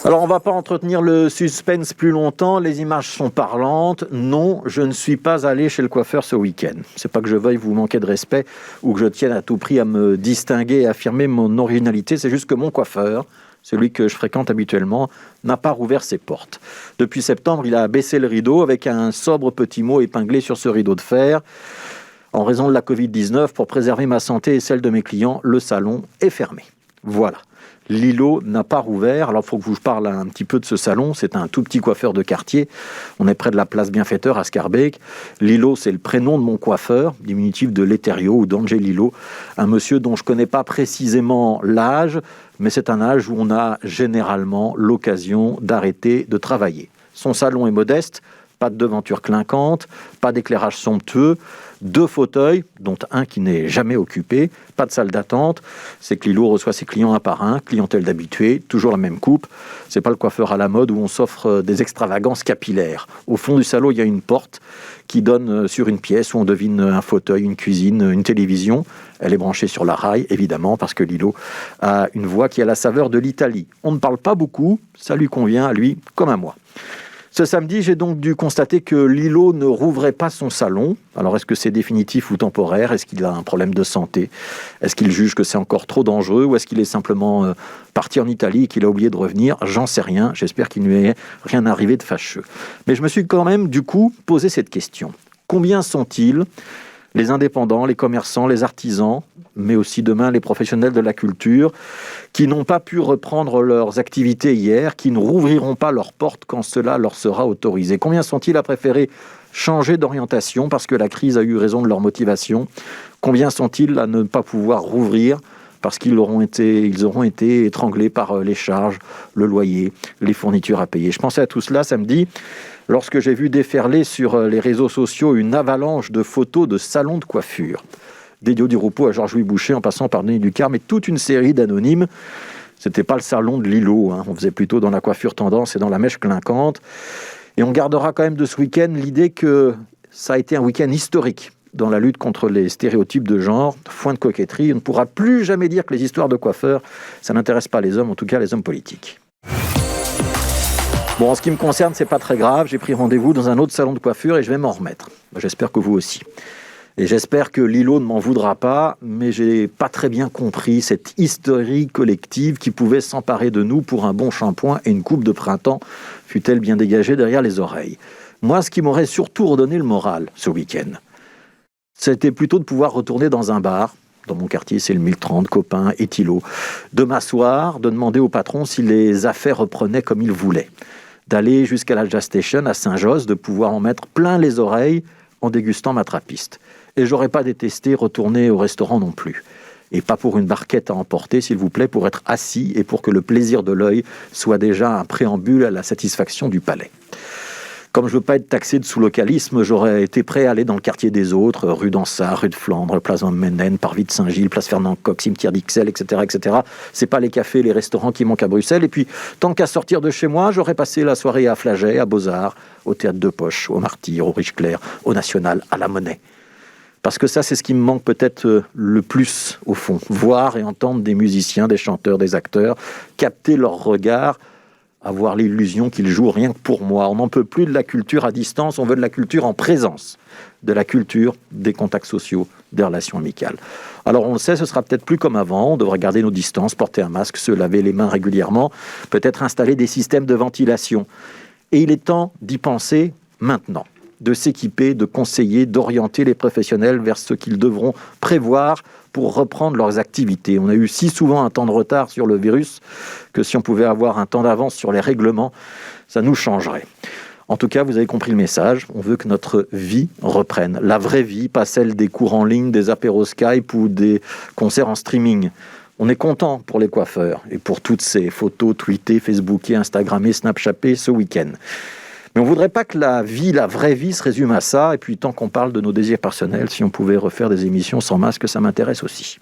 Alors, on ne va pas entretenir le suspense plus longtemps. Les images sont parlantes. Non, je ne suis pas allé chez le coiffeur ce week-end. C'est pas que je veuille vous manquer de respect ou que je tienne à tout prix à me distinguer et affirmer mon originalité. C'est juste que mon coiffeur, celui que je fréquente habituellement, n'a pas rouvert ses portes. Depuis septembre, il a baissé le rideau avec un sobre petit mot épinglé sur ce rideau de fer. En raison de la Covid-19, pour préserver ma santé et celle de mes clients, le salon est fermé. Voilà. Lilo n'a pas rouvert. Alors, il faut que je vous parle un petit peu de ce salon. C'est un tout petit coiffeur de quartier. On est près de la place Bienfaiteur à Scarbeck. Lilo, c'est le prénom de mon coiffeur, diminutif de Letterio ou d'Angelilo. Un monsieur dont je ne connais pas précisément l'âge, mais c'est un âge où on a généralement l'occasion d'arrêter de travailler. Son salon est modeste. Pas de devanture clinquante, pas d'éclairage somptueux, 2 fauteuils, dont un qui n'est jamais occupé, pas de salle d'attente. C'est que Lilo reçoit ses clients un par un, clientèle d'habitués, toujours la même coupe. C'est pas le coiffeur à la mode où on s'offre des extravagances capillaires. Au fond du salon, il y a une porte qui donne sur une pièce où on devine un fauteuil, une cuisine, une télévision. Elle est branchée sur la rail, évidemment, parce que Lilo a une voix qui a la saveur de l'Italie. On ne parle pas beaucoup, ça lui convient à lui comme à moi. Ce samedi, j'ai donc dû constater que Lilo ne rouvrait pas son salon. Alors, est-ce que c'est définitif ou temporaire? Est-ce qu'il a un problème de santé? Est-ce qu'il juge que c'est encore trop dangereux? Ou est-ce qu'il est simplement parti en Italie et qu'il a oublié de revenir? J'en sais rien. J'espère qu'il ne lui est rien arrivé de fâcheux. Mais je me suis quand même, du coup, posé cette question. Combien sont-ils, les indépendants, les commerçants, les artisans, mais aussi demain les professionnels de la culture, qui n'ont pas pu reprendre leurs activités hier, qui ne rouvriront pas leurs portes quand cela leur sera autorisé? Combien sont-ils à préférer changer d'orientation parce que la crise a eu raison de leur motivation? Combien sont-ils à ne pas pouvoir rouvrir parce qu'ils auront été étranglés par les charges, le loyer, les fournitures à payer? Je pensais à tout cela samedi, lorsque j'ai vu déferler sur les réseaux sociaux une avalanche de photos de salons de coiffure. D'Elio Di Rupo à Georges-Louis Boucher, en passant par Denis Ducar, mais toute une série d'anonymes. C'était pas le salon de Lilo, on faisait plutôt dans la coiffure tendance et dans la mèche clinquante. Et on gardera quand même de ce week-end l'idée que ça a été un week-end historique dans la lutte contre les stéréotypes de genre, foin de coquetterie. On ne pourra plus jamais dire que les histoires de coiffeurs, ça n'intéresse pas les hommes, en tout cas les hommes politiques. Bon, en ce qui me concerne, c'est pas très grave. J'ai pris rendez-vous dans un autre salon de coiffure et je vais m'en remettre. J'espère que vous aussi. Et j'espère que Lilo ne m'en voudra pas, mais j'ai pas très bien compris cette hystérie collective qui pouvait s'emparer de nous pour un bon shampoing et une coupe de printemps, fût-elle bien dégagée derrière les oreilles. Moi, ce qui m'aurait surtout redonné le moral ce week-end, c'était plutôt de pouvoir retourner dans un bar. Dans mon quartier, c'est le 1030, Copain, Étilo. De m'asseoir, de demander au patron si les affaires reprenaient comme il voulait. D'aller jusqu'à la Jazz Station à Saint-Josse, de pouvoir en mettre plein les oreilles en dégustant ma trappiste. Et j'aurais pas détesté retourner au restaurant non plus. Et pas pour une barquette à emporter, s'il vous plaît, pour être assis et pour que le plaisir de l'œil soit déjà un préambule à la satisfaction du palais. Comme je veux pas être taxé de sous-localisme, j'aurais été prêt à aller dans le quartier des autres, rue d'Ansart, rue de Flandre, place Van Menen, parvis de Saint-Gilles, place Fernand-Coq, cimetière d'Ixelles, etc., etc. C'est pas les cafés, les restaurants qui manquent à Bruxelles. Et puis, tant qu'à sortir de chez moi, j'aurais passé la soirée à Flagey, à Beaux-Arts, au Théâtre de Poche, au Martyr, au Riche-Clair, au National, à la Monnaie. Parce que ça, c'est ce qui me manque peut-être le plus, au fond. Voir et entendre des musiciens, des chanteurs, des acteurs, capter leur regard, avoir l'illusion qu'ils jouent rien que pour moi. On n'en peut plus de la culture à distance, on veut de la culture en présence, de la culture des contacts sociaux, des relations amicales. Alors on le sait, ce sera peut-être plus comme avant, on devra garder nos distances, porter un masque, se laver les mains régulièrement, peut-être installer des systèmes de ventilation. Et il est temps d'y penser maintenant, de s'équiper, de conseiller, d'orienter les professionnels vers ce qu'ils devront prévoir pour reprendre leurs activités. On a eu si souvent un temps de retard sur le virus que si on pouvait avoir un temps d'avance sur les règlements, ça nous changerait. En tout cas, vous avez compris le message. On veut que notre vie reprenne. La vraie vie, pas celle des cours en ligne, des apéros Skype ou des concerts en streaming. On est content pour les coiffeurs et pour toutes ces photos tweetées, facebookées, instagrammées, snapchatées ce week-end. Mais on ne voudrait pas que la vie, la vraie vie, se résume à ça. Et puis, tant qu'on parle de nos désirs personnels, si on pouvait refaire des émissions sans masque, ça m'intéresse aussi.